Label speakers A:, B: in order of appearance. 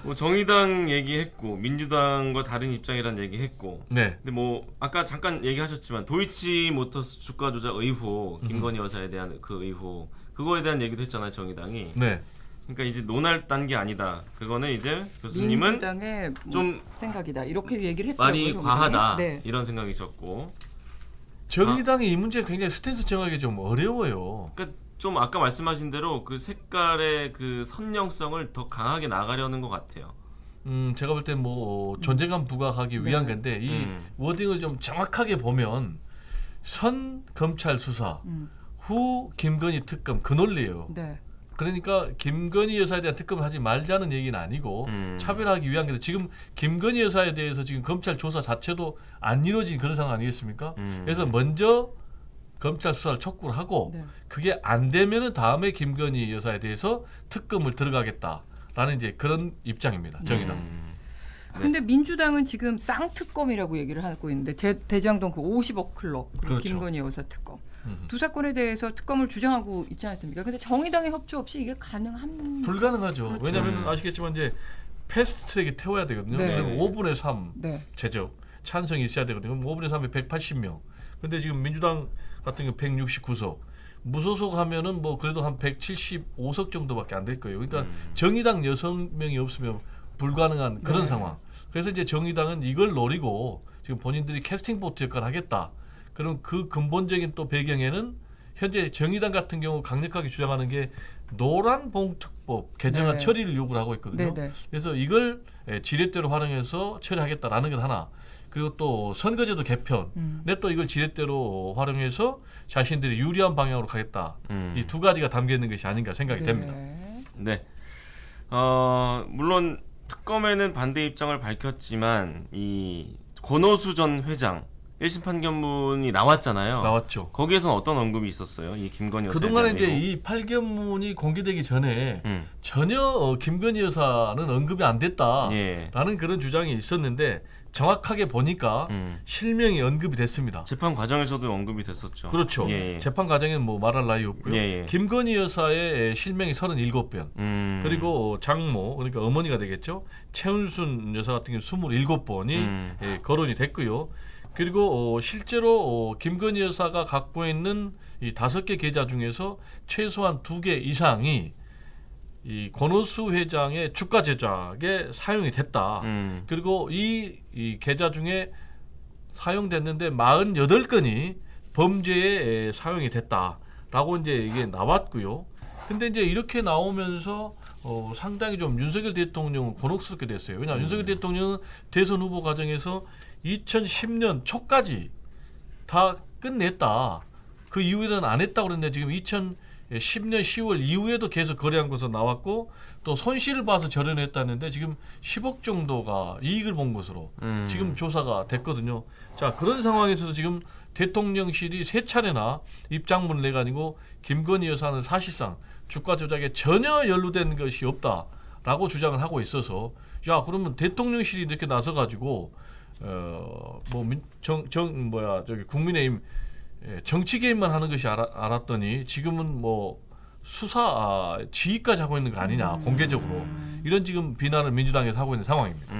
A: 뭐 정의당 얘기했고 민주당과 다른 입장이란 얘기했고.
B: 네.
A: 근데 뭐 아까 잠깐 얘기하셨지만 도이치모터스 주가 조작 의혹, 김건희 여사에 대한 그 의혹, 그거에 대한 얘기도 했잖아요 정의당이.
B: 네.
A: 그러니까 이제 논할 딴 게 아니다. 그거는 이제 교수님은
C: 민주당의
A: 좀
C: 생각이다. 이렇게 얘기를 했더라고요.
A: 말이
C: 정의당이.
A: 과하다
C: 네.
A: 이런 생각이셨고.
B: 정의당이 이 문제 굉장히 스탠스 정하기 좀 어려워요.
A: 그러니까 좀 아까 말씀하신 대로 그 색깔의 그 선명성을 더 강하게 나가려는 것 같아요.
B: 제가 볼 때 뭐 존재감 부각하기 위한
C: 네.
B: 건데 이 워딩을 좀 정확하게 보면 선 검찰 수사 후 김건희 특검 그 논리예요.
C: 네.
B: 그러니까 김건희 여사에 대한 특검을 하지 말자는 얘기는 아니고 차별하기 위한 게 지금 김건희 여사에 대해서 지금 검찰 조사 자체도 안 이루어진 그런 상황 아니겠습니까? 그래서 먼저 검찰 수사를 촉구를 하고
C: 네.
B: 그게 안 되면은 다음에 김건희 여사에 대해서 특검을 들어가겠다라는 이제 그런 입장입니다. 정의당.
C: 근데 민주당은 지금 쌍특검이라고 얘기를 하고 있는데 대장동 그 50억 클럽 그리고
B: 그렇죠.
C: 김건희 여사 특검 두 사건에 대해서 특검을 주장하고 있지 않습니까? 근데 정의당의 협조 없이 이게 가능한
B: 불가능하죠.
C: 그렇죠.
B: 왜냐하면 아시겠지만 이제 패스트트랙에 태워야 되거든요.
C: 네.
B: 그리고 5분의 3
C: 네.
B: 제적 찬성이 있어야 되거든요. 그럼 5분의 3에 180명. 근데 지금 민주당 같은 경우 169석. 무소속 하면은 뭐 그래도 한 175석 정도밖에 안 될 거예요. 그러니까 정의당 6명이 없으면 불가능한 그런
C: 네.
B: 상황. 그래서 이제 정의당은 이걸 노리고 지금 본인들이 캐스팅 보트 역할을 하겠다. 그럼 그 근본적인 또 배경에는 현재 정의당 같은 경우 강력하게 주장하는 게 노란봉특법 개정안
C: 네.
B: 처리를 요구를 하고 있거든요.
C: 네, 네.
B: 그래서 이걸 지렛대로 활용해서 처리하겠다라는 건 하나. 그리고 또 선거제도 개편. 근데 또 이걸 지렛대로 활용해서 자신들이 유리한 방향으로 가겠다. 이 두 가지가 담겨 있는 것이 아닌가 생각이 됩니다.
A: 네. 물론 특검에는 반대 입장을 밝혔지만 이 권오수 전 회장 1심 판결문이 나왔잖아요.
B: 나왔죠.
A: 거기에서는 어떤 언급이 있었어요? 이 김건희 여사에
B: 그동안에
A: 대한
B: 이제
A: 의혹?
B: 이 판결문이 공개되기 전에 전혀 김건희 여사는 언급이 안 됐다라는
A: 예.
B: 그런 주장이 있었는데 정확하게 보니까 실명이 언급이 됐습니다.
A: 재판 과정에서도 언급이 됐었죠.
B: 그렇죠.
A: 예, 예.
B: 재판 과정에는 뭐 말할 나위 없고요.
A: 예, 예.
B: 김건희 여사의 실명이 37번. 그리고 장모 그러니까 어머니가 되겠죠. 최은순 여사 같은 경우 27번이 거론이 됐고요. 그리고 실제로 김건희 여사가 갖고 있는 이 5개 계좌 중에서 최소한 2개 이상이 이 권오수 회장의 주가 조작에 사용이 됐다. 그리고 이 계좌 중에 사용됐는데 48건이 범죄에 사용이 됐다라고 이제 이게 나왔고요. 근데 이제 이렇게 나오면서 상당히 좀 윤석열 대통령은 곤혹스럽게 됐어요. 왜냐하면 윤석열 대통령은 대선 후보 과정에서 2010년 초까지 다 끝냈다. 그 이후에는 안 했다고 그랬는데 지금 2010년 10월 이후에도 계속 거래한 것으로 나왔고 또 손실을 봐서 절연했다는데 지금 10억 정도가 이익을 본 것으로 지금 조사가 됐거든요. 자, 그런 상황에서 지금 대통령실이 3차례나 입장문을 내가지고 김건희 여사는 사실상 주가 조작에 전혀 연루된 것이 없다라고 주장을 하고 있어서 야, 그러면 대통령실이 이렇게 나서 가지고 국민의힘 정치 개입만 하는 것이 알았더니 지금은 뭐 수사 지휘까지 하고 있는 거 아니냐 공개적으로 이런 지금 비난을 민주당에서 하고 있는 상황입니다.